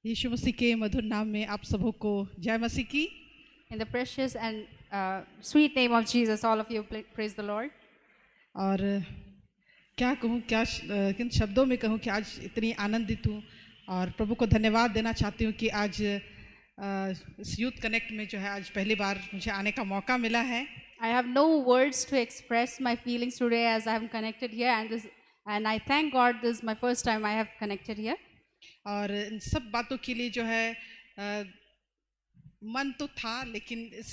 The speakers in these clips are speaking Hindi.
यीशु मसीह के मधुर नाम में आप सबों को जय मसीह की। In the precious and sweet name of Jesus, all of you praise the Lord. और क्या कहूँ, किन शब्दों में कहूँ कि आज इतनी आनंदित हूँ और प्रभु को धन्यवाद देना चाहती हूँ कि आज इस यूथ कनेक्ट में जो है आज पहली बार मुझे आने का मौका मिला है। I have no words to express my feelings today as I am connected here, and I thank God this is my first time I have connected here. और इन सब बातों के लिए जो है मन तो था, लेकिन इस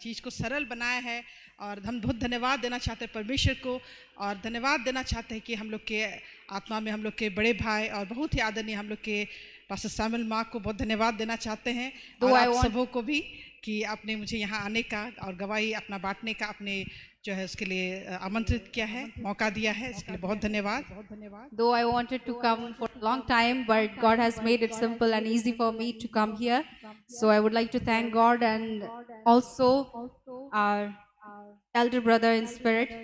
चीज़ को सरल बनाया है और हम बहुत धन्यवाद देना चाहते हैं परमेश्वर को, और धन्यवाद देना चाहते हैं कि हम लोग के आत्मा में हम लोग के बड़े भाई और बहुत ही आदरणीय हम लोग के पास्टर सैमुअल मार्क को बहुत धन्यवाद देना चाहते हैं, और आप सबों को भी कि आपने मुझे यहाँ आने का और गवाही अपना बांटने का अपने जो है उसके लिए आमंत्रित किया है, मौका दिया है, इसके लिए बहुत धन्यवाद। Though I wanted to come for a long time, but God has made it simple and easy for me to come here. So I would like to thank God and also our elder brother in spirit,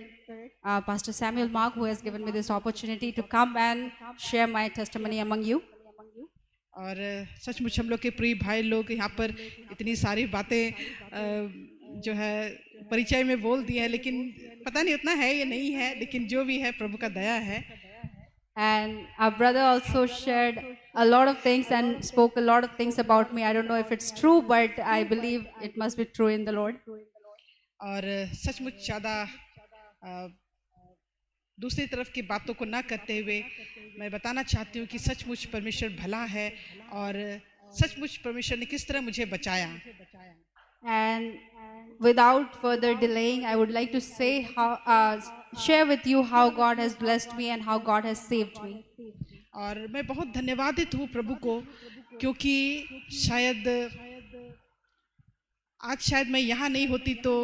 Pastor Samuel Mark, who has given me this opportunity to come and share my testimony among you. और सचमुच हम लोग के प्रिय भाई लोग यहाँ पर इतनी सारी बातें जो है परिचय में बोल दी है, लेकिन पता नहीं उतना है या नहीं है, लेकिन जो भी है प्रभु का दया है। And our brother also shared a lot of things and spoke a lot of things about me. I don't know if it's true, but I believe it must be true in the Lord. और सचमुच ज़्यादा दूसरी तरफ की बातों को ना करते हुए मैं बताना चाहती हूँ कि सचमुच परमेश्वर भला है और सचमुच परमेश्वर ने किस तरह मुझे बचाया। And without further delaying, I would like to say share with you how God has blessed me and how God has saved me. और मैं बहुत धन्यवादित हूँ प्रभु को, क्योंकि शायद मैं यहाँ नहीं होती तो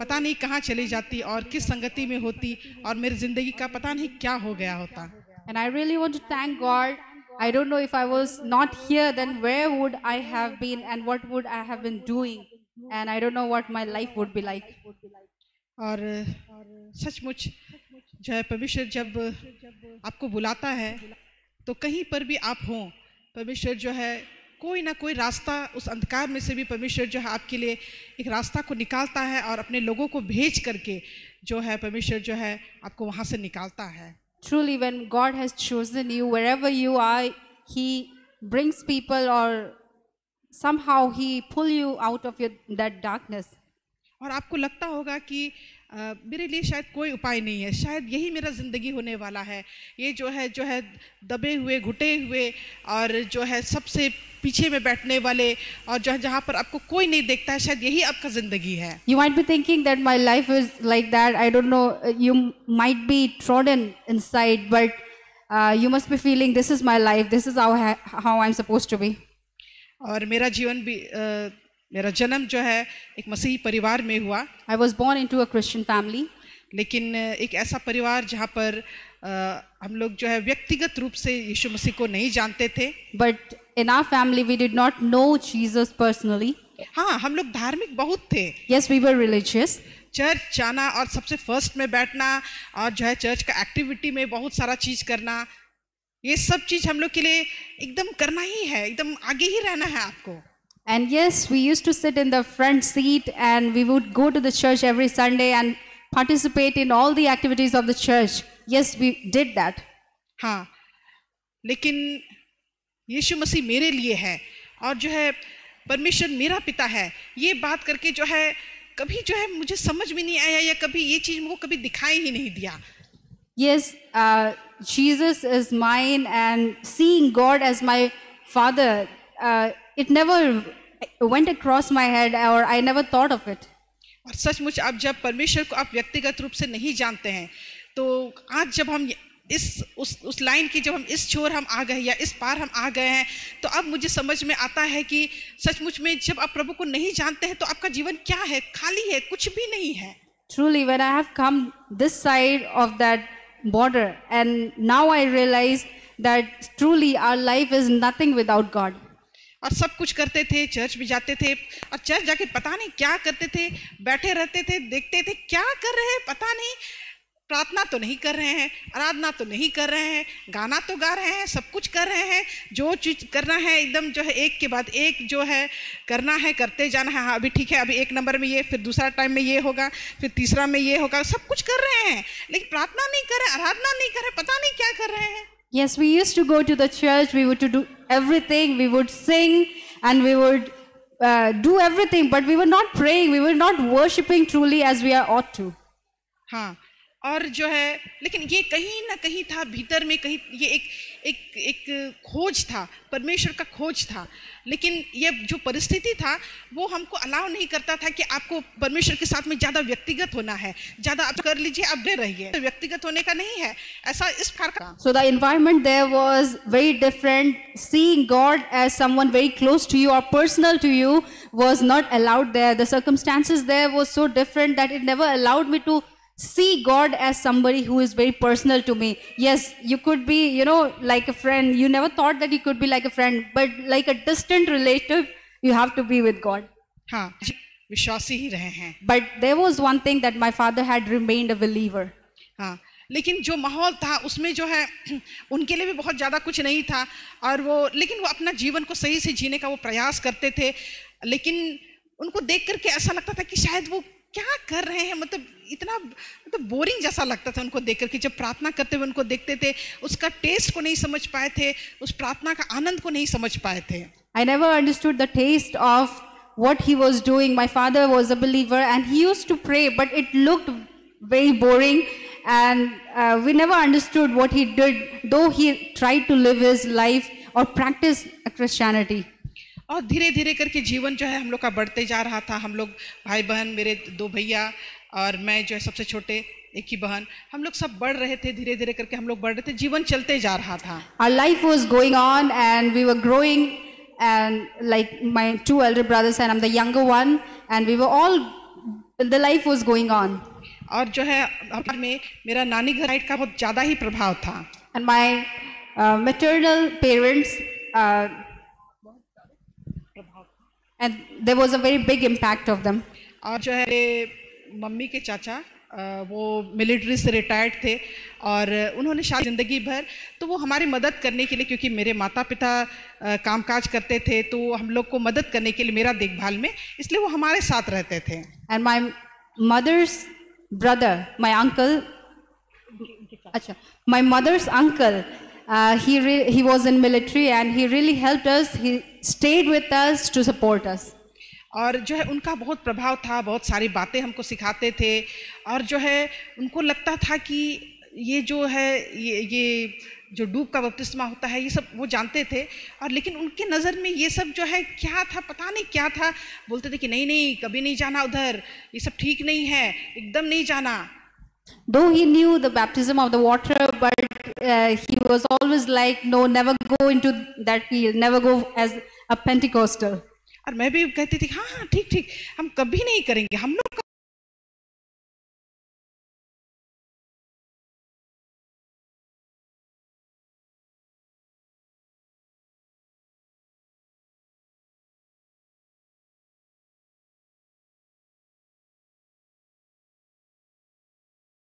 पता नहीं कहाँ चली जाती और किस संगति में होती और मेरी जिंदगी का पता नहीं क्या हो गया होता। And I really want to thank God. I don't know if I was not here, then where would I have been and what would I have been doing, and I don't know what my life would be like. और सचमुच जो है परमेश्वर जब आपको बुलाता है तो कहीं पर भी आप हों, परमेश्वर जो है कोई ना कोई रास्ता उस अंधकार में से भी परमेश्वर जो है आपके लिए एक रास्ता को निकालता है और अपने लोगों को भेज करके जो है परमेश्वर जो है आपको वहाँ से निकालता है। Truly, when God has chosen you, wherever you are, He brings people or somehow He pull you out of that darkness. और आपको लगता होगा कि मेरे लिए शायद कोई उपाय नहीं है, शायद यही मेरा ज़िंदगी होने वाला है, ये जो है दबे हुए घुटे हुए और जो है सबसे पीछे में बैठने वाले और जहाँ पर आपको कोई नहीं देखता है, शायद यही आपका ज़िंदगी है। You might be thinking that my life is like that. I don't know. You might be trodden inside, but you must be feeling this is my life. This is how I'm supposed to be. और मेरा जीवन भी मेरा जन्म जो है एक मसीही परिवार में हुआ। I was born into a Christian family. लेकिन एक ऐसा परिवार जहाँ पर हम लोग जो है व्यक्तिगत रूप से यीशु मसीह को नहीं जानते थे। But in our family we did not know Jesus personally. हाँ, हम लोग धार्मिक बहुत थे। Yes, we were religious. Church जाना और सबसे फर्स्ट में बैठना और जो है चर्च का एक्टिविटी में बहुत सारा चीज करना, ये सब चीज हम लोग के लिए एकदम करना ही है, एकदम आगे ही रहना है आपको। And yes, we used to sit in the front seat and we would go to the church every Sunday and participate in all the activities of the church. Yes, we did that. हाँ, लेकिन यीशु मसीह मेरे लिए है और जो है परमेश्वर मेरा पिता है, ये बात करके जो है कभी जो है मुझे समझ में नहीं आया या कभी ये चीज मुझको कभी दिखाई ही नहीं दिया। Yes, Jesus is mine and seeing God as my father, it never went across my head or I never thought of it. और सचमुच अब जब परमेश्वर को आप व्यक्तिगत रूप से नहीं जानते हैं तो आज जब हम उस लाइन की जब हम इस छोर हम आ गए या इस पार हम आ गए हैं तो अब मुझे समझ में आता है कि सचमुच में जब आप प्रभु को नहीं जानते हैं तो आपका जीवन क्या है, खाली है, कुछ भी नहीं है। Truly, when I have come this side of that border and now I realize that truly our life is nothing without God. और सब कुछ करते थे, चर्च भी जाते थे और चर्च जाके पता नहीं क्या करते थे, बैठे रहते थे, देखते थे क्या कर रहे हैं पता नहीं, प्रार्थना तो नहीं कर रहे हैं, आराधना तो नहीं कर रहे हैं, गाना तो गा रहे हैं, सब कुछ कर रहे हैं, जो चीज़ करना है एकदम जो है एक के बाद एक जो है करना है, करते जाना है। हाँ अभी ठीक है, अभी एक नंबर में ये, फिर दूसरा टाइम में ये होगा, फिर तीसरा में ये होगा, सब कुछ कर रहे हैं, लेकिन प्रार्थना नहीं कर रहे, आराधना नहीं कर रहे, पता नहीं क्या कर रहे हैं। Yes, we used to go to the church, we would to do everything, we would sing and we would do everything, but we were not praying, we were not worshipping truly as we are ought to. हाँ, और जो है लेकिन ये कहीं ना कहीं था भीतर में, कहीं ये एक खोज था, परमेश्वर का खोज था, लेकिन ये जो परिस्थिति था वो हमको अलाउ नहीं करता था कि आपको परमेश्वर के साथ में ज़्यादा व्यक्तिगत होना है, ज़्यादा आप कर लीजिए, आप दे रहिए, तो व्यक्तिगत होने का नहीं है ऐसा इस प्रकार का। So the environment there was very different. Seeing God as someone very close to you or personal to you was not allowed there. The circumstances there was so different that it never allowed me to see God as somebody who is very personal to me. Yes, you could be, you know, like a friend. You never thought that you could be like a friend, but like a distant relative, you have to be with God. हाँ, विश्वासी ही रहे हैं। But there was one thing that my father had remained a believer. हाँ, लेकिन जो माहौल था उसमें जो है उनके लिए भी बहुत ज़्यादा कुछ नहीं था, और वो लेकिन वो अपना जीवन को सही से जीने का वो प्रयास करते थे, लेकिन उनको देख करके ऐसा लगता था कि शायद वो क्या कर रहे हैं, मतलब इतना बोरिंग जैसा लगता था उनको देख करके। जब प्रार्थना करते हुए उनको देखते थे, उसका टेस्ट को नहीं समझ पाए थे, उस प्रार्थना का आनंद को नहीं समझ पाए थे। I never understood the taste of what he was doing. My father was a believer and he used to pray, but it looked very boring, and we never understood what he did, though he tried to live his life or practice Christianity. और धीरे धीरे करके जीवन जो है हम लोग का बढ़ते जा रहा था। हम लोग भाई बहन, मेरे 2 भैया और मैं जो है सबसे छोटे, एक ही बहन, हम लोग सब बढ़ रहे थे, धीरे धीरे करके हम लोग बढ़ रहे थे, जीवन चलते जा रहा था। Our life was going on and we were growing, and like my 2 elder brothers and I'm the younger one, and we were all, the life was going on. और जो है में मेरा नानी घर साइड का बहुत ज़्यादा ही प्रभाव था। And my maternal parents, and there was a very big impact of them. और जो है मम्मी के चाचा वो मिलिट्री से रिटायर्ड थे, और उन्होंने शायद ज़िंदगी भर तो वो हमारी मदद करने के लिए, क्योंकि मेरे माता पिता कामकाज करते थे, तो हम लोग को मदद करने के लिए मेरा देखभाल में, इसलिए वो हमारे साथ रहते थे। And my mother's brother, my uncle, my mother's uncle, he was in military and he really helped us. He stayed with us to support us. और जो है उनका बहुत प्रभाव था, बहुत सारी बातें हमको सिखाते थे, और जो है उनको लगता था कि ये जो है ये जो डूब का बपतिस्मा होता है, ये सब वो जानते थे, और लेकिन उनके नज़र में ये सब जो है क्या था, पता नहीं क्या था, बोलते थे कि नहीं नहीं कभी नहीं जाना उधर, ये सब ठीक नहीं है, एकदम नहीं जाना। Though he knew the baptism of the water, but he was always like, no, never go into that field, never go as a Pentecostal. और मैं भी कहती थी हाँ हाँ ठीक ठीक, हम कभी नहीं करेंगे, हम लोग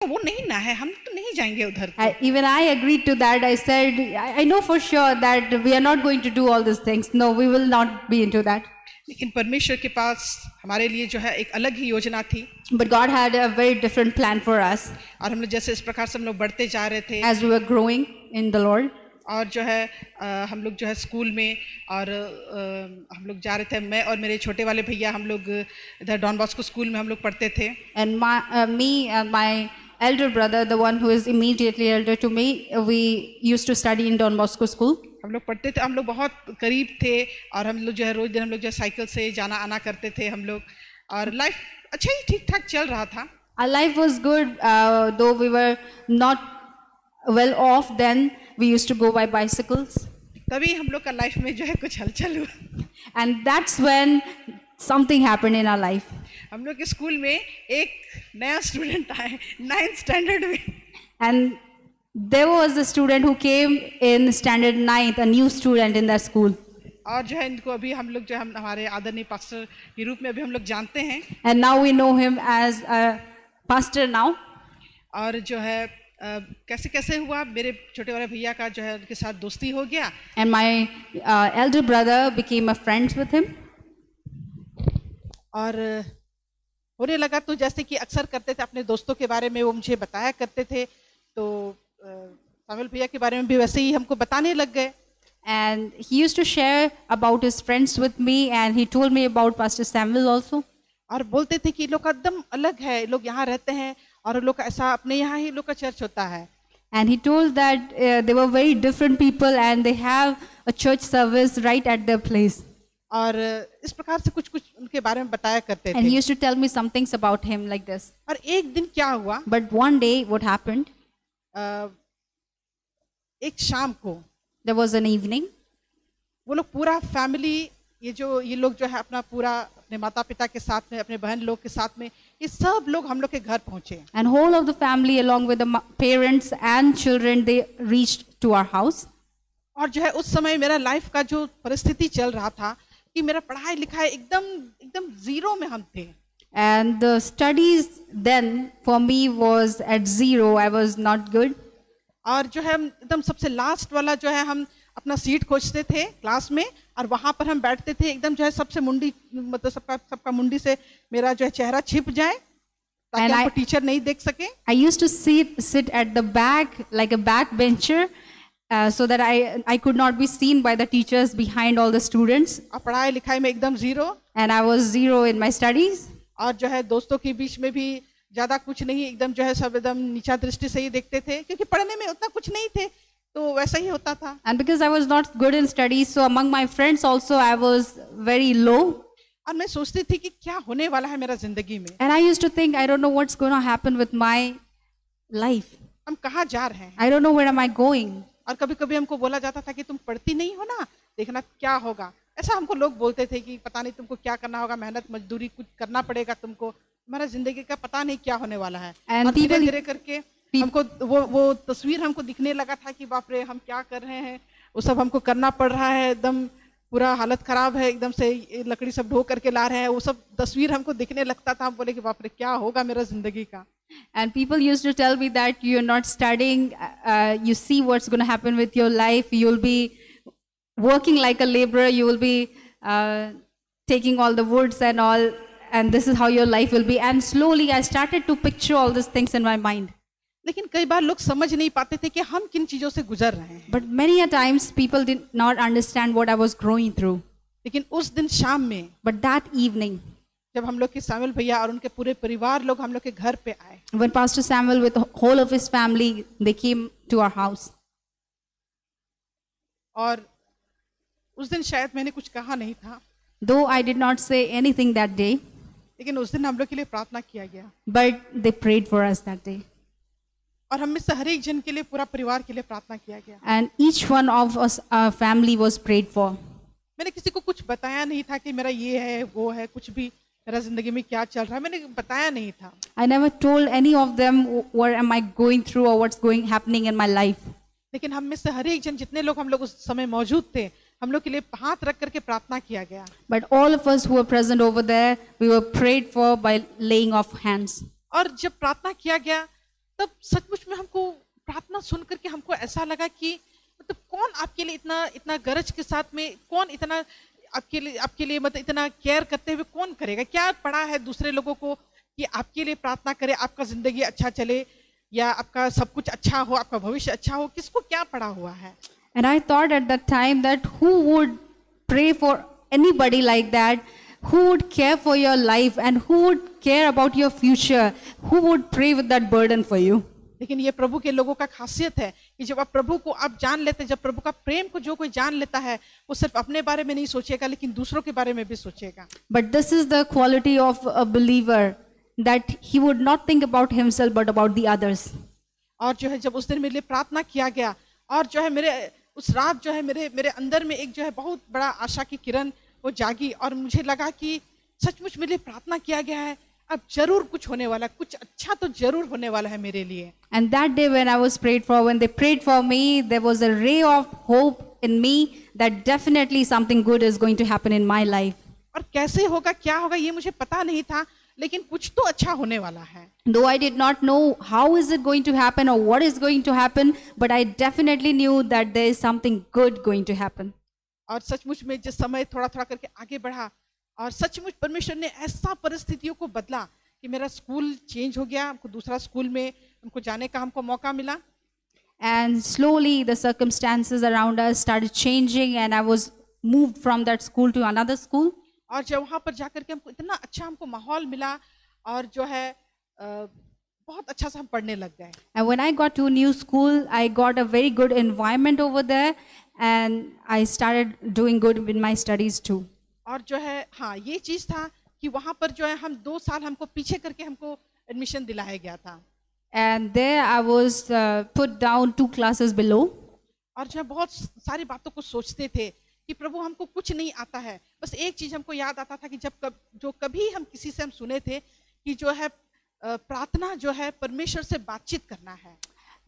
वो नहीं ना है, हम तो नहीं जाएंगे उधर। Even I agreed to that. I said, I know for sure that we are not going to do all these things. No, we will not be into that. लेकिन परमेश्वर के पास हमारे लिए जो है एक अलग ही योजना थी। But God had a very different plan for us. और हम लोग जैसे इस प्रकार से हम लोग बढ़ते जा रहे थे, as we were growing in the Lord. और जो है हम लोग जो है स्कूल में, और हम लोग जा रहे थे, मैं और मेरे छोटे वाले भैया, हम लोग इधर डॉन बॉस्को स्कूल में हम लोग पढ़ते थे। And me and my elder brother, the one who is immediately elder to me, we used to study in Don Bosco school. हम लोग पढ़ते थे, हम लोग बहुत करीब थे, और हम लोग जो है रोज दिन हम लोग जो साइकिल से जाना आना करते थे हम लोग, और लाइफ अच्छा ही ठीक ठाक चल रहा था। Our life was good, though we were not well off then. We used to go by bicycles. तभी हम लोग का लाइफ में जो है कुछ हलचल हुआ। And that's when something happened in our life. हम लोग के स्कूल में एक नया स्टूडेंट आए 9th स्टैंडर्ड में, and there was a student who came in standard 9th, a new student in that school. और जो है इनको अभी हम लोग जो हम हमारे आदरणीय पास्टर के रूप में अभी हम लोग जानते हैं, And now we know him as a pastor now. और जो है कैसे कैसे हुआ, मेरे छोटे वाले भैया का जो है उनके साथ दोस्ती हो गया, and my elder brother became a friend with him. और होने लगा तो जैसे कि अक्सर करते थे अपने दोस्तों के बारे में वो मुझे बताया करते थे, तो सामुएल भैया के बारे में भी वैसे ही हमको बताने लग गए। And he used to share about his friends with me, and he told me about Pastor Samuel also. और बोलते थे कि लोग एकदम अलग है, लोग यहाँ रहते हैं और लोग ऐसा अपने यहाँ ही लोग का चर्च होता है। And he told that they were very different people and they have a church service right at their place. और इस प्रकार से कुछ कुछ उनके बारे में बताया करते And he थे। used to tell me some things about him like this. और एक दिन क्या हुआ, But one day, what happened? एक शाम को There was an evening. वो लोग पूरा फैमिली, ये लोग जो है अपना पूरा अपने माता पिता के साथ में, अपने बहन लोग के साथ में, ये सब लोग हम लोग के घर पहुंचे। And whole of the family, along with the parents and children, they reached to our house. और जो है उस समय मेरा लाइफ का जो परिस्थिति चल रहा था कि मेरा पढ़ाई लिखाई एकदम एकदम जीरो में हम थे। And the studies then for me was at zero. I was not good. और जो है एकदम सबसे लास्ट वाला जो है हम अपना सीट खोजते थे क्लास में, और वहां पर हम बैठते थे एकदम जो है सबसे मुंडी, मतलब सबका मुंडी से मेरा जो है चेहरा छिप जाए ताकि हमको टीचर नहीं देख सके। I used to sit at the back like a backbencher, so that I could not be seen by the teachers behind all the students. और पढ़ाई लिखाई में एकदम zero, And I was zero in my studies. और जो है दोस्तों के बीच में भी ज्यादा कुछ नहीं, एकदम जो है सब एकदम नीचा दृष्टि से ही देखते थे, क्योंकि पढ़ने में उतना कुछ नहीं थे, तो वैसा ही होता था। And because I was not good in studies, so among my friends also I was very low. और मैं सोचती थी कि क्या होने वाला है मेरा जिंदगी में। And I used to think, I don't know what's going to happen with my life. हम कहाँ जा रहे हैं? I don't know where am I going. और कभी कभी हमको बोला जाता था कि तुम पढ़ती नहीं हो ना, देखना क्या होगा। ऐसा हमको लोग बोलते थे कि पता नहीं तुमको क्या करना होगा, मेहनत मजदूरी कुछ करना पड़ेगा तुमको, हमारा जिंदगी का पता नहीं क्या होने वाला है। और धीरे धीरे करके हमको वो तस्वीर हमको दिखने लगा था कि बाप रे हम क्या कर रहे हैं, वो सब हमको करना पड़ रहा है, एकदम पूरा हालत खराब है, एकदम से लकड़ी सब ढो करके ला रहे हैं, वो सब तस्वीर हमको दिखने लगता था। हम बोले कि बाप रे क्या होगा मेरा जिंदगी का। And people used to tell me that you're not studying, you see what's going to happen with your life, you'll be working like a laborer, you will be taking all the woods and all, and this is how your life will be. And slowly I started to picture all these things in my mind. लेकिन कई बार लोग समझ नहीं पाते थे कि हम किन चीजों से गुजर रहे हैं। But many a times people did not understand what I was going through. लेकिन उस दिन शाम में, But that evening, जब हम लोग के सामुएल भैया और उनके पूरे परिवार लोग हम लोग के घर पे आए, when Pastor Samuel with the whole of his family, they came to our house. और उस दिन शायद मैंने कुछ कहा नहीं था, Though I did not say anything that day, लेकिन उस दिन हम लोग के लिए प्रार्थना किया गया। but they prayed for us that day. और हम में से हर एक जन के लिए, पूरा परिवार के लिए प्रार्थना किया गया। And each one of us, our family, was prayed for. मैंने किसी को कुछ बताया नहीं था कि मेरा ये है वो है, कुछ भी मेरा जिंदगी में क्या चल रहा है मैंने बताया नहीं था। I never told any of them what am I going through or what's happening in my life. लेकिन हम में से हर एक जन, जितने लोग हम लोग उस समय मौजूद थे, हम लोग के लिए हाथ रख करके प्रार्थना किया गया। But all of us who were present over there, we were prayed for by laying of hands. और जब प्रार्थना किया गया तब सचमुच में हमको प्रार्थना सुन करके हमको ऐसा लगा कि मतलब कौन आपके लिए इतना गरज के साथ में, कौन इतना आपके लिए मतलब इतना केयर करते हुए कौन करेगा। क्या पड़ा है दूसरे लोगों को कि आपके लिए प्रार्थना करे, आपका जिंदगी अच्छा चले या आपका सब कुछ अच्छा हो, आपका भविष्य अच्छा हो, किसको क्या पड़ा हुआ है। And I thought at that time that who would pray for anybody like that, who would care for your life and who would care about your future, who would pray with that burden for you. लेकिन ये प्रभु के लोगों का खासियत है कि जब आप प्रभु को आप जान लेते हैं, जब प्रभु का प्रेम को जो कोई जान लेता है, वो सिर्फ अपने बारे में नहीं सोचेगा लेकिन दूसरों के बारे में भी सोचेगा। But this is the quality of a believer, that he would not think about himself but about the others. और जो है जब उस दिन मेरे लिए प्रार्थना किया गया और जो है मेरे उस रात जो है मेरे अंदर में एक जो है बहुत बड़ा आशा की किरण वो जागी और मुझे लगा कि सचमुच मेरे लिए प्रार्थना किया गया है, अब जरूर कुछ होने वाला, कुछ अच्छा तो जरूर होने वाला है मेरे लिए। And that day when I was prayed for, when they prayed for me, there was a ray of hope in me that definitely something good is going to happen in my life. और कैसे होगा क्या होगा ये मुझे पता नहीं था, लेकिन कुछ तो अच्छा होने वाला है। Though I did not know how is it going to happen or what is going to happen, but I definitely knew that there is something good going to happen. और सचमुच में जिस समय थोड़ा थोड़ा करके आगे बढ़ा और सचमुच परमेश्वर ने ऐसा परिस्थितियों को बदला कि मेरा स्कूल चेंज हो गया, हमको दूसरा स्कूल में हमको जाने का हमको मौका मिला। And slowly the circumstances around us started changing and I was moved from that school to another school. और जब वहाँ पर जाकर के हमको इतना अच्छा हमको माहौल मिला और जो है बहुत अच्छा से हम पढ़ने लग गए। And when I got to a new school, I got a very good environment over there and I started doing good in my studies too. और जो है हाँ ये चीज़ था कि वहाँ पर जो है हम 2 साल हमको पीछे करके हमको एडमिशन दिलाया गया था। And there I was put down 2 classes below. और जो है बहुत सारी बातों को सोचते थे कि प्रभु हमको कुछ नहीं आता है, बस एक चीज़ हमको याद आता था कि जो कभी हम किसी से हम सुने थे कि जो है प्रार्थना जो है परमेश्वर से बातचीत करना है।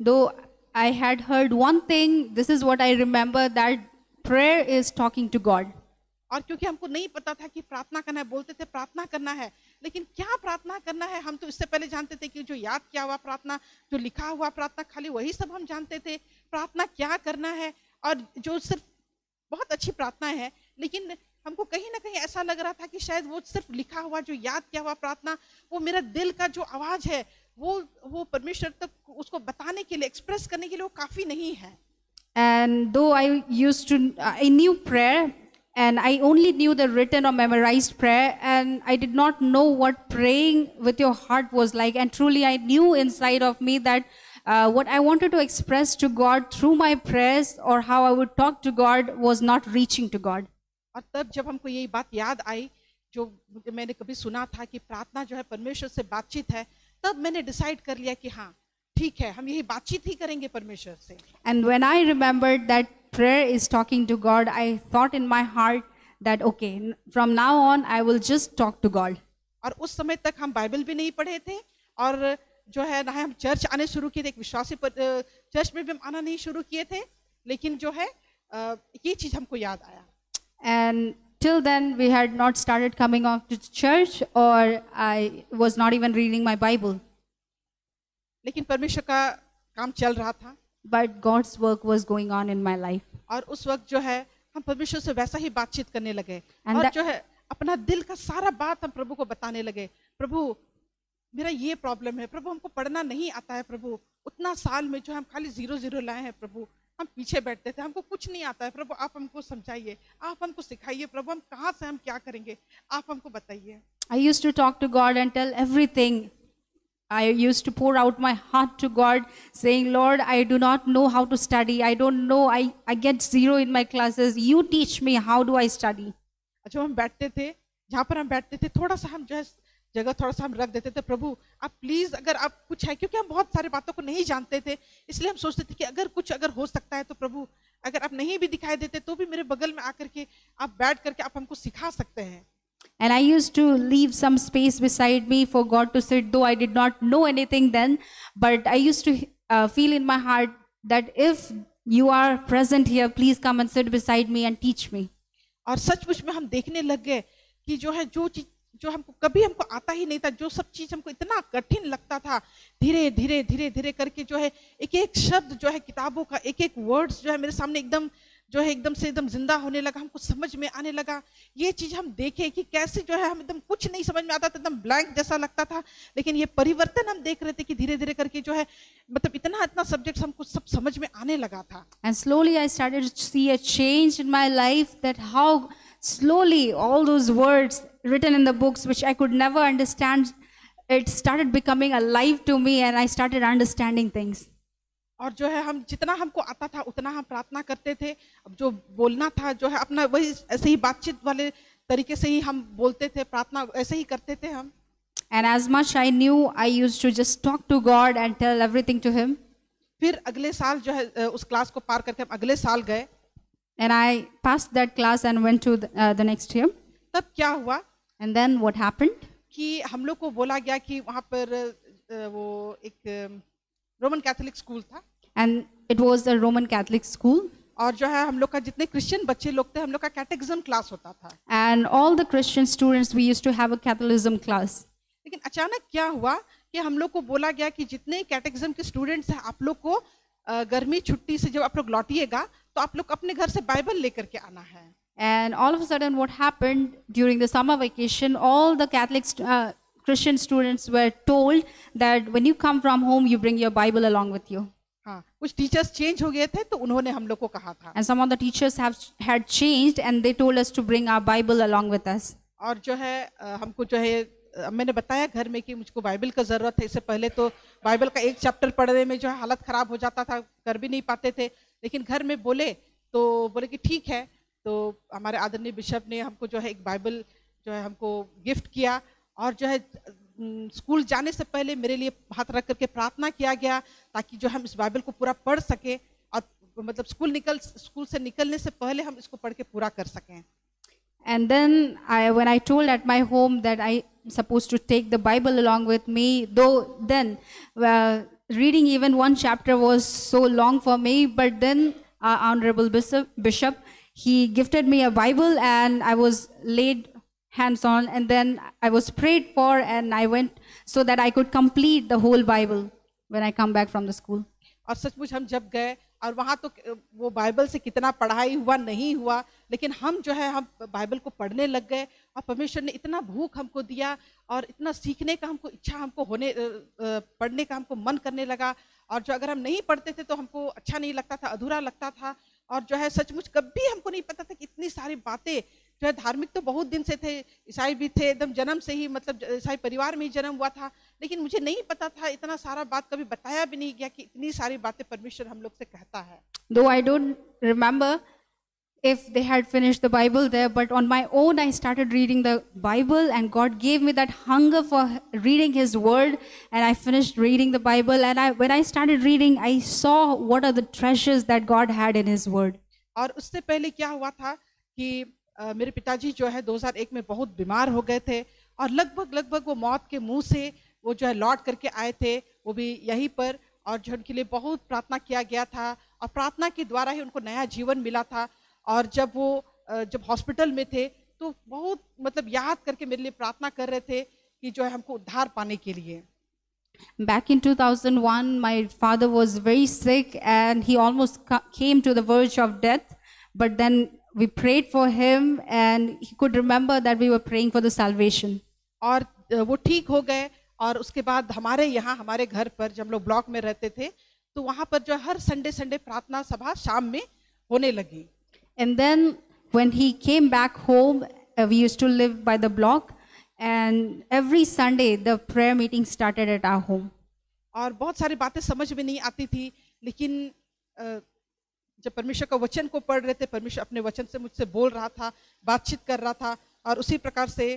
Though I had heard one thing, this is what I remember, that prayer is talking to God. और क्योंकि हमको नहीं पता था कि प्रार्थना करना है, बोलते थे प्रार्थना करना है, लेकिन क्या प्रार्थना करना है हम तो इससे पहले जानते थे कि जो याद किया हुआ प्रार्थना, जो लिखा हुआ प्रार्थना, खाली वही सब हम जानते थे। प्रार्थना क्या करना है और जो सिर्फ बहुत अच्छी प्रार्थना है, लेकिन हमको कहीं ना कहीं ऐसा लग रहा था कि शायद वो सिर्फ लिखा हुआ जो याद किया हुआ प्रार्थना, वो मेरा दिल का जो आवाज है वो परमेश्वर तक उसको बताने के लिए, एक्सप्रेस करने के लिए वो काफी नहीं है। And though I knew prayer and I only knew the written or memorized prayer and I did not know what praying with your heart was like, and truly I knew inside of me that what I wanted to express to God through my prayers or how I would talk to God was not reaching to God. और तब जब हमको यही बात याद आई जो मैंने कभी सुना था कि प्रार्थना जो है परमेश्वर से बातचीत है, तब मैंने डिसाइड कर लिया कि हाँ ठीक है, हम यही बातचीत ही करेंगे परमेश्वर से। And when I remembered that prayer is talking to God, I thought in my heart that okay, from now on I will just talk to God. और उस समय तक हम बाइबल भी नहीं पढ़े थे और जो है ना हम चर्च आने शुरू किए थे, एक विश्वासी चर्च में भी हम आना नहीं शुरू किए थे, लेकिन जो है ये चीज हमको याद आया। And till then we had not started coming off to church or I was not even reading my Bible. लेकिन परमेश्वर का काम चल रहा था। But God's work was going on in my life. और उस वक्त जो है हम परमेश्वर से वैसा ही बातचीत करने लगे And और जो है अपना दिल का सारा बात हम प्रभु को बताने लगे। प्रभु मेरा ये प्रॉब्लम है, प्रभु हमको पढ़ना नहीं आता है, प्रभु उतना साल में जो हम खाली 0 लाए हैं, प्रभु हम पीछे बैठते थे, हमको कुछ नहीं आता है, प्रभु आप हमको समझाइए, आप हमको सिखाइए, प्रभु हम कहाँ से हम क्या करेंगे, आप हमको बताइए। I used to talk to God and tell everything. I used to pour out my heart to God saying, Lord, I do not know how to study. I don't know. I get 0 in my classes. You teach me. How do I study? जब हम बैठते थे, जहाँ पर हम बैठते थे, थोड़ा सा हम जो है जगह थोड़ा सा हम रख देते थे, प्रभु आप प्लीज अगर आप कुछ है, क्योंकि हम बहुत सारे बातों को नहीं जानते थे, इसलिए हम सोचते थे कि अगर हो सकता है तो प्रभु अगर आप नहीं भी दिखाई देते तो भी मेरे बगल में आकर के आप बैठ करके आप हमको सिखा सकते हैं। And I used to leave some space beside me for God to sit, though I did not know anything then, but I used to feel in my heart that if you are present here, please come and sit beside me and teach me. और सचमुच में हम देखने लग गए कि जो है जो चीज जो हमको कभी हमको आता ही नहीं था, जो सब चीज हमको इतना कठिन लगता था, धीरे धीरे धीरे धीरे करके जो है एक एक शब्द जो है किताबों का, एक एक वर्ड्स जो है मेरे सामने एकदम जो है एकदम से एकदम जिंदा होने लगा, हमको समझ में आने लगा। ये चीज हम देखे कि कैसे जो है हम एकदम कुछ नहीं समझ में आता था, एकदम ब्लैंक जैसा लगता था, लेकिन ये परिवर्तन हम देख रहे थे कि धीरे धीरे करके जो है मतलब इतना सब्जेक्ट हमको सब समझ में आने लगा था। And slowly I started to see a change in my life, that how slowly all those words written in the books which I could never understand, it started becoming alive to me and I started understanding things. और जो है हम जितना हमको आता था उतना हम प्रार्थना करते थे, अब जो बोलना था जो है अपना वही ऐसे ही बातचीत वाले तरीके से ही हम बोलते थे, प्रार्थना ऐसे ही करते थे हम। And as much I knew, I used to just talk to God and tell everything to Him. फिर अगले साल जो है उस क्लास को पार करके हम अगले साल गए। And I passed that class and went to the next year. तब क्या हुआ? And then what happened? कि हम लोग को बोला गया कि वहाँ पर वो एक रोमन कैथोलिक स्कूल था। And it was a Roman Catholic school. और जो है हम लोग का जितने क्रिश्चियन बच्चे लोग थे, हम लोग का कैटेकिज्म क्लास होता था। And all the Christian students, we used to have a catechism class. लेकिन अचानक क्या हुआ कि हम लोग को बोला गया कि जितने कैटेकिज्म के स्टूडेंट्स हैं आप लोग को गर्मी छुट्टी से जब आप लोग लौटिएगा तो आप लोग अपने घर से बाइबल लेकर के आना है। And all of a sudden, what happened during the summer vacation, all the Christian students were told that when you come from home, you bring your Bible along with you. हाँ, कुछ टीचर्स चेंज हो गए थे तो उन्होंने हम लोग को कहा था। And some of the teachers had changed, and they told us to bring our Bible along with us. और जो है हमको जो है मैंने बताया घर में कि मुझको बाइबल का जरूरत है। इससे पहले तो बाइबल का एक चैप्टर पढ़ने में जो है हालत खराब हो जाता था, कर भी नहीं पाते थे। लेकिन घर में बोले कि ठीक है। तो हमारे आदरणीय बिशप ने हमको जो है एक बाइबल जो है हमको गिफ्ट किया, और जो है स्कूल जाने से पहले मेरे लिए हाथ रख करके प्रार्थना किया गया ताकि जो हम इस बाइबल को पूरा पढ़ सके, और मतलब स्कूल से निकलने से पहले हम इसको पढ़ के पूरा कर सकें। And then when I told at my home that I supposed to take the Bible along with me, though then reading even one chapter was so long for me, but then our Honorable Bishop, he gifted me a Bible and I was laid hands on, and then I was prayed for, and I went so that I could complete the whole Bible when I come back from the school. और सचमुच हम जब गए और वहाँ तो वो बाइबल से कितना पढ़ाई हुआ नहीं हुआ, लेकिन हम जो है हम बाइबल को पढ़ने लग गए, और परमेश्वर ने इतना भूख हमको दिया और इतना सीखने का हमको इच्छा हमको होने पढ़ने का हमको मन करने लगा। और जो अगर हम नहीं पढ़ते थे तो हमको अच्छा नहीं लगता था, अधूरा लगता था। और जो है सचमुच कभी हमको नहीं पता था कि इतनी सारी बातें जो है, धार्मिक तो बहुत दिन से थे, ईसाई भी थे, एकदम जन्म से ही मतलब ईसाई परिवार में ही जन्म हुआ था, लेकिन मुझे नहीं पता था, इतना सारा बात कभी बताया भी नहीं गया कि इतनी सारी बातें परमेश्वर हम लोग से कहता है। Though I don't remember if they had finished the Bible there, but on my own I started reading the Bible, and God gave me that hunger for reading His Word, and I finished reading the Bible, and when I started reading, I saw what are the treasures that God had in His Word. और उससे पहले क्या हुआ था कि मेरे पिताजी जो है 2001 में बहुत बीमार हो गए थे, और लगभग वो मौत के मुंह से वो जो है लौट करके आए थे, वो भी यहीं पर, और जो उनके लिए बहुत प्रार्थना किया गया था, और प्रार्थना के द्वारा ही उनको नया जीवन मिला था। और जब हॉस्पिटल में थे तो बहुत मतलब याद करके मेरे लिए प्रार्थना कर रहे थे कि जो है हमको उद्धार पाने के लिए। Back in 2001, my father was very sick and he almost came to the verge of death, but then we prayed for him and he could remember that we were praying for the salvation. और वो ठीक हो गए, और उसके बाद हमारे घर पर जब हम लोग ब्लॉक में रहते थे तो वहाँ पर जो हर संडे प्रार्थना सभा शाम में होने लगी। And then when he came back home, we used to live by the block, and every Sunday the prayer meeting started at our home. और बहुत सारी बातें समझ में नहीं आती थी, लेकिन जब परमेश्वर का वचन को पढ़ रहे थे, परमेश्वर अपने वचन से मुझसे बोल रहा था, बातचीत कर रहा था। और उसी प्रकार से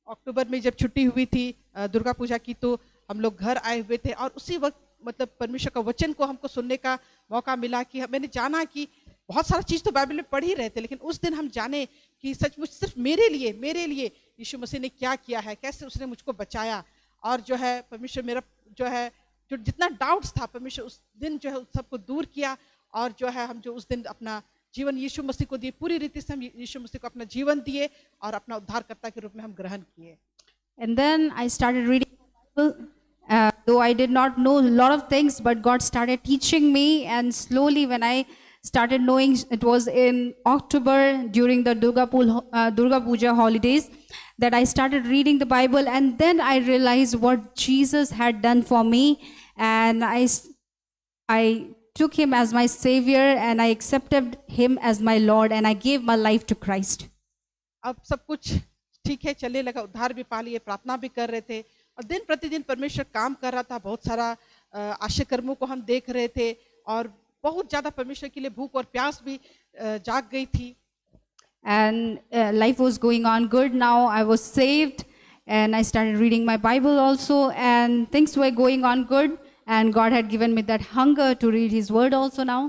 अक्टूबर में जब छुट्टी हुई थी दुर्गा पूजा की, तो हम लोग घर आए हुए थे, और उसी वक्त मतलब परमेश्वर का वचन को हमको सुनने का मौका मिला कि मैंने जाना कि बहुत सारा चीज़ तो बाइबल में पढ़ ही रहे थे, लेकिन उस दिन हम जाने कि सचमुच सिर्फ मेरे लिए यीशु मसीह ने क्या किया है, कैसे उसने मुझको बचाया। और जो है परमेश्वर मेरा जो है जो जितना डाउट्स था, परमेश्वर उस दिन जो है उस सबको दूर किया, और जो है हम जो उस दिन अपना जीवन यीशु मसीह को दिए, पूरी रीति से हम यीशु मसीह को अपना जीवन दिए और अपना उद्धारकर्ता के रूप में हम ग्रहण किए। And then I started reading the Bible. Though I did not know a lot of things, but God started teaching me, and slowly when I started knowing, it was in October during the Durga Puja holidays that I started reading the Bible, and then I realized what Jesus had done for me, and I took Him as my Savior, and I accepted Him as my Lord, and I gave my life to Christ. अब सब कुछ ठीक है, चलने लगा, उद्धार भी पा लिए, प्रार्थना भी कर रहे थे, और दिन प्रतिदिन परमेश्वर काम कर रहा था। बहुत सारा आश्चर्य कर्मों को हम देख रहे थे, और बहुत ज्यादा परमेश्वर के लिए भूख और प्यास भी जाग गई थी। And life was going on good. Now I was saved, and I started reading my Bible also, and things were going on good, and God had given me that hunger to read His Word also now.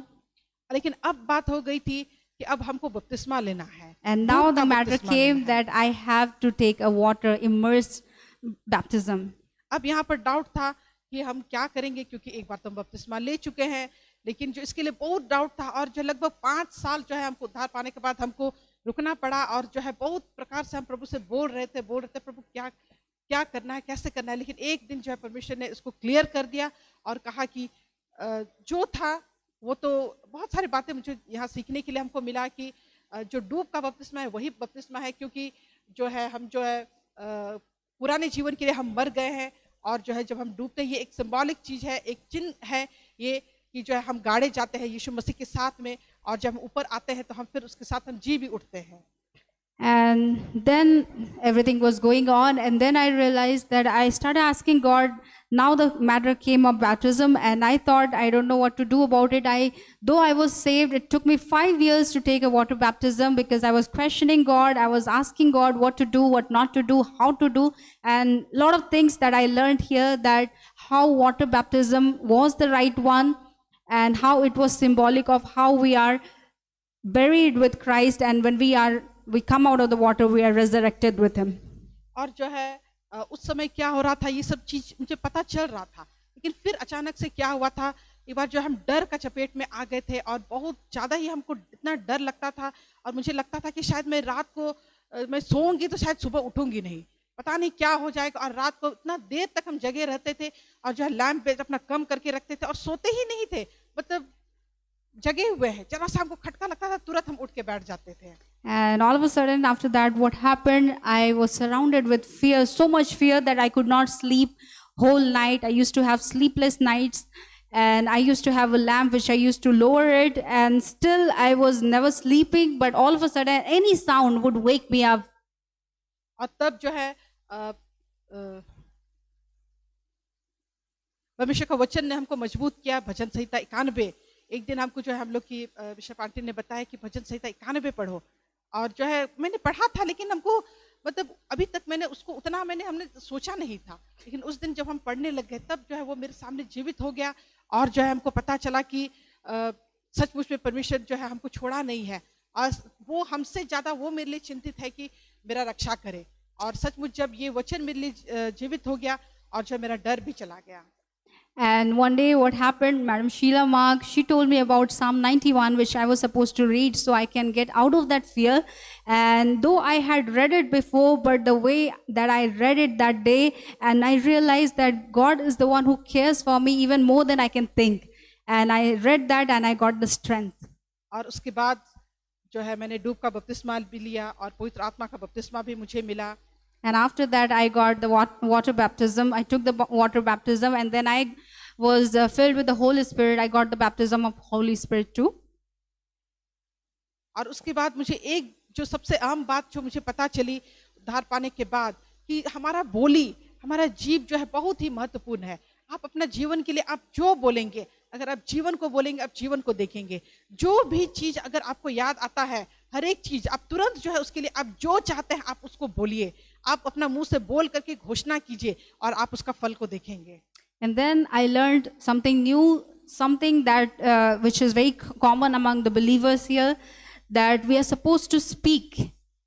लेकिन अब बात हो गई थी कि अब हमको बपतिस्मा लेना है। And now the matter came that I have to take a water immersed baptism. अब यहाँ पर डाउट था कि हम क्या करेंगे, क्योंकि एक बार तो हम बपतिस्मा ले चुके हैं, लेकिन जो इसके लिए बहुत डाउट था, और जो लगभग 5 साल जो है हमको उद्धार पाने के बाद हमको रुकना पड़ा, और जो है बहुत प्रकार से हम प्रभु से बोल रहे थे प्रभु क्या करना है, कैसे करना है। लेकिन एक दिन जो है परमेश्वर ने इसको क्लियर कर दिया और कहा कि जो था वो तो बहुत सारी बातें मुझे यहाँ सीखने के लिए हमको मिला कि जो डूब का बपतिस्मा है वही बपतिस्मा है, क्योंकि जो है हम जो है पुराने जीवन के लिए हम मर गए हैं, और जो है जब हम डूबते हैं ये एक सिंबॉलिक चीज़ है, एक चिन्ह है ये कि जो है हम गाड़े जाते हैं यीशु मसीह के साथ में, और जब हम ऊपर आते हैं तो हम फिर उसके साथ हम जी भी उठते हैं। And then everything was going on, and then I realized that I started asking God. Now the matter came of baptism, and I thought I don't know what to do about it. Though I was saved, it took me 5 years to take a water baptism because I was questioning God. I was asking God what to do, what not to do, how to do, and a lot of things that I learned here, that how water baptism was the right one, and how it was symbolic of how we are buried with Christ, and when we come out of the water, we are resurrected with him. और जो है उस समय क्या हो रहा था ये सब चीज मुझे पता चल रहा था, लेकिन फिर अचानक से क्या हुआ था, एक बार जो हम डर का चपेट में आ गए थे और बहुत ज़्यादा ही हमको इतना डर लगता था, और मुझे लगता था कि शायद मैं रात को मैं सोऊंगी तो शायद सुबह उठूंगी नहीं, पता नहीं क्या हो जाएगा। और रात को इतना देर तक हम जगे रहते थे और जो है लैंप पे अपना कम करके रखते थे और सोते ही नहीं थे, मतलब जगे हुए हैं, जरा सा हमको खटका लगता था तुरंत हम उठ के बैठ जाते थे। And all of a sudden, after that, what happened? I was surrounded with fear, so much fear that I could not sleep whole night. I used to have sleepless nights, and I used to have a lamp which I used to lower it, and still I was never sleeping. But all of a sudden, any sound would wake me up. और तब जो है परमेश्वर का वचन ने हमको मजबूत किया। भजन संहिता 91, एक दिन हमको जो है हम लोग की बिशप आंटी ने बताया कि भजन संहिता 91 पढ़ो, और जो है मैंने पढ़ा था लेकिन हमको मतलब अभी तक मैंने उसको उतना हमने सोचा नहीं था, लेकिन उस दिन जब हम पढ़ने लग गए तब जो है वो मेरे सामने जीवित हो गया, और जो है हमको पता चला कि सचमुच में परमेश्वर जो है हमको छोड़ा नहीं है, और वो हमसे ज़्यादा वो मेरे लिए चिंतित है कि मेरा रक्षा करे। और सचमुच जब ये वचन मेरे लिए जीवित हो गया और जो मेरा डर भी चला गया। And one day what happened, Madam Sheila Mark, she told me about Psalm 91, which I was supposed to read so I can get out of that fear. And though I had read it before, but the way that I read it that day, and I realized that God is the one who cares for me even more than I can think. And I read that and I got the strength. और उसके बाद जो है मैंने डूब का बपतिस्मा भी लिया और पवित्र आत्मा का बपतिस्मा भी मुझे मिला। And after that, I got the water baptism. I took the water baptism, and then I was filled with the Holy Spirit. I got the baptism of Holy Spirit too. और उसके बाद मुझे एक जो सबसे आम बात जो मुझे पता चली उद्धार पाने के बाद, कि हमारा बोली, हमारा जीव जो है बहुत ही महत्वपूर्ण है। आप अपना जीवन के लिए आप जो बोलेंगे, अगर आप जीवन को बोलेंगे आप जीवन को देखेंगे। जो भी चीज अगर आपको याद आता है, हर एक चीज आप तुरंत जो है उसके लिए आप जो चाहते हैं आप उसको बोलिए, आप अपना मुंह से बोल करके घोषणा कीजिए और आप उसका फल को देखेंगे। And then I learned something new, something that which is very common among the believers here, that we are supposed to speak.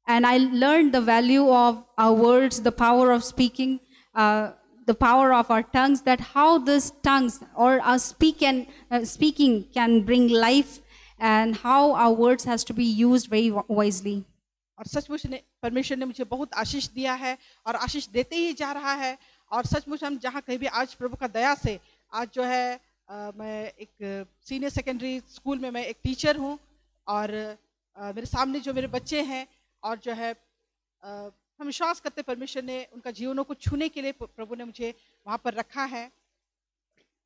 And I learned the value of our words, the power of speaking, the power of our tongues, that how these tongues or our speaking can bring life, and how our words has to be used very wisely. और सचमुच ने परमेश्वर ने मुझे बहुत आशीष दिया है और आशीष देते ही जा रहा है। और सचमुच हम जहाँ कहीं भी आज प्रभु का दया से आज जो है मैं एक सीनियर सेकेंडरी स्कूल में मैं एक टीचर हूँ, और मेरे सामने जो मेरे बच्चे हैं, और जो है हम विश्वास करते परमेश्वर ने उनका जीवनों को छूने के लिए प्रभु ने मुझे वहाँ पर रखा है।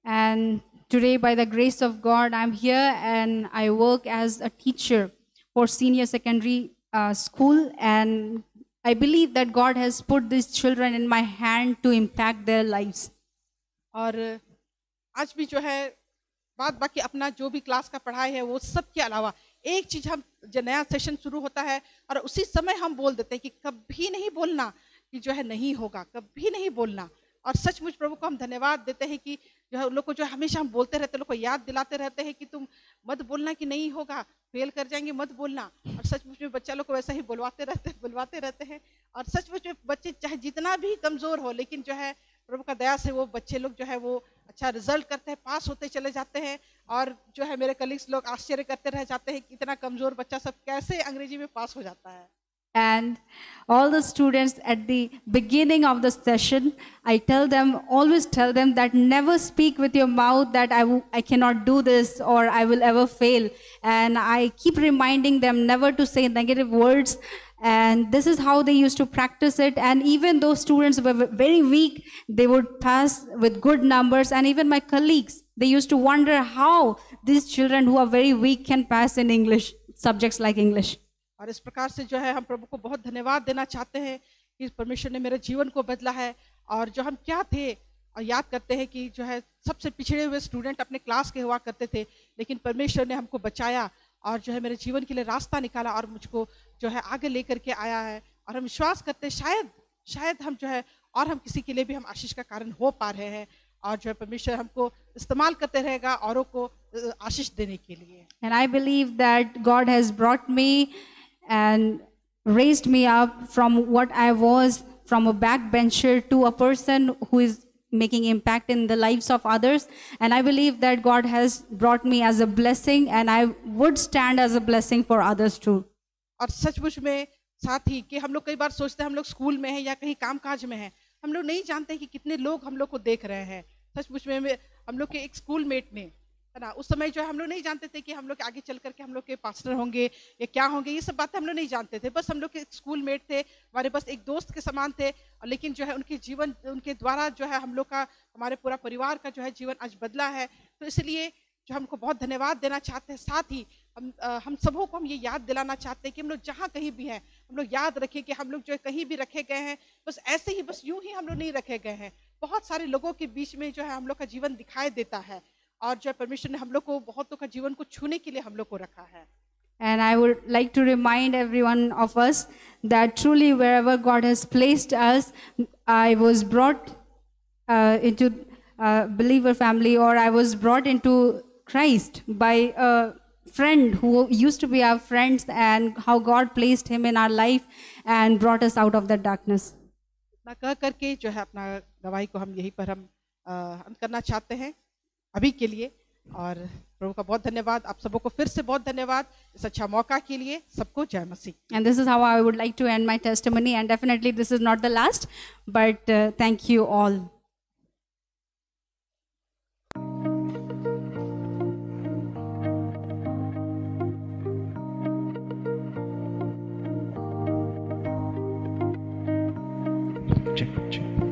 And today, by the grace of God, I'm here and I work as a teacher for senior secondary school, and I believe that God has put these children in my hand to impact their lives. और आज भी जो है बाकी अपना जो भी क्लास का पढ़ाई है वो सब के अलावा एक चीज, हम जो नया सेशन शुरू होता है और उसी समय हम बोल देते हैं कि कभी नहीं बोलना कि जो है नहीं होगा, कभी नहीं बोलना। और सचमुच प्रभु को हम धन्यवाद देते हैं कि जो है उन लोग को जो हमेशा हम बोलते रहते हैं, लोग को याद दिलाते रहते हैं कि तुम मत बोलना कि नहीं होगा, फेल कर जाएंगे, मत बोलना। और सचमुच में बच्चा लोग को वैसा ही बुलवाते रहते हैं। और सचमुच में बच्चे चाहे जितना भी कमजोर हो, लेकिन जो है प्रभु का दया से वो बच्चे लोग जो है वो अच्छा रिजल्ट करते हैं, पास होते चले जाते हैं। और जो है मेरे कलीग्स लोग आश्चर्य करते रह जाते हैं कि इतना कमजोर बच्चा सब कैसे अंग्रेजी में पास हो जाता है। And all the students at the beginning of the session, I tell them, always tell them that never speak with your mouth that I cannot do this or I will ever fail. And I keep reminding them never to say negative words. And this is how they used to practice it. And even those students were very weak, they would pass with good numbers. And even my colleagues, they used to wonder how these children who are very weak can pass in English, subjects like English. और इस प्रकार से जो है हम प्रभु को बहुत धन्यवाद देना चाहते हैं कि परमेश्वर ने मेरे जीवन को बदला है। और जो हम क्या थे, और याद करते हैं कि जो है सबसे पिछड़े हुए स्टूडेंट अपने क्लास के हुआ करते थे, लेकिन परमेश्वर ने हमको बचाया और जो है मेरे जीवन के लिए रास्ता निकाला और मुझको जो है आगे लेकर के आया है। और हम विश्वास करते हैं शायद हम जो है और हम किसी के लिए भी हम आशीष का कारण हो पा रहे हैं और जो है परमेश्वर हमको इस्तेमाल करते रहेगा औरों को आशीष देने के लिए। And I believe that God has brought me and raised me up from what I was, from a backbencher to a person who is making impact in the lives of others. And I believe that God has brought me as a blessing, and I would stand as a blessing for others too. और सचमुच में साथ ही कि हम लोग कई बार सोचते हैं हम लोग स्कूल में हैं या कहीं कामकाज में हैं, हम लोग नहीं जानते कि कितने लोग हम लोग को देख रहे हैं। सचमुच में हम लोग के एक स्कूल मेट ने, है ना, उस समय जो है हम लोग नहीं जानते थे कि हम लोग आगे चल करके हम लोग के पास्टर होंगे या क्या होंगे, ये सब बातें हम लोग नहीं जानते थे। बस हम लोग के स्कूल मेट थे, हमारे बस एक दोस्त के समान थे, लेकिन जो है उनके जीवन, उनके द्वारा जो है हम लोग का, हमारे पूरा परिवार का जो है जीवन आज बदला है। तो इसलिए जो हमको बहुत धन्यवाद देना चाहते हैं। साथ ही हम सबों को हम ये याद दिलाना चाहते हैं कि हम लोग जहाँ कहीं भी हैं, हम लोग याद रखें कि हम लोग जो है कहीं भी रखे गए हैं, बस ऐसे ही, बस यूं ही हम लोग नहीं रखे गए हैं। बहुत सारे लोगों के बीच में जो है हम लोग का जीवन दिखाई देता है और जो है परमेश्वर ने हम लोग को बहुतों का जीवन को छूने के लिए हम लोग को रखा है। And I would like to remind every one of us that truly wherever God has placed us, I was brought into a believer family, or I was brought into Christ by a friend who used to be our friends, and how God placed him in our life and brought us out of the darkness. इतना कह करके जो है अपना गवाही को हम यहीं पर हम अंत करना चाहते हैं अभी के लिए। और प्रभु का बहुत धन्यवाद, आप सबों को फिर से बहुत धन्यवाद इस अच्छा मौका के लिए। सबको जय मसीह। And this is how I would like to end my testimony, and definitely this is not the last, but thank you all. Check.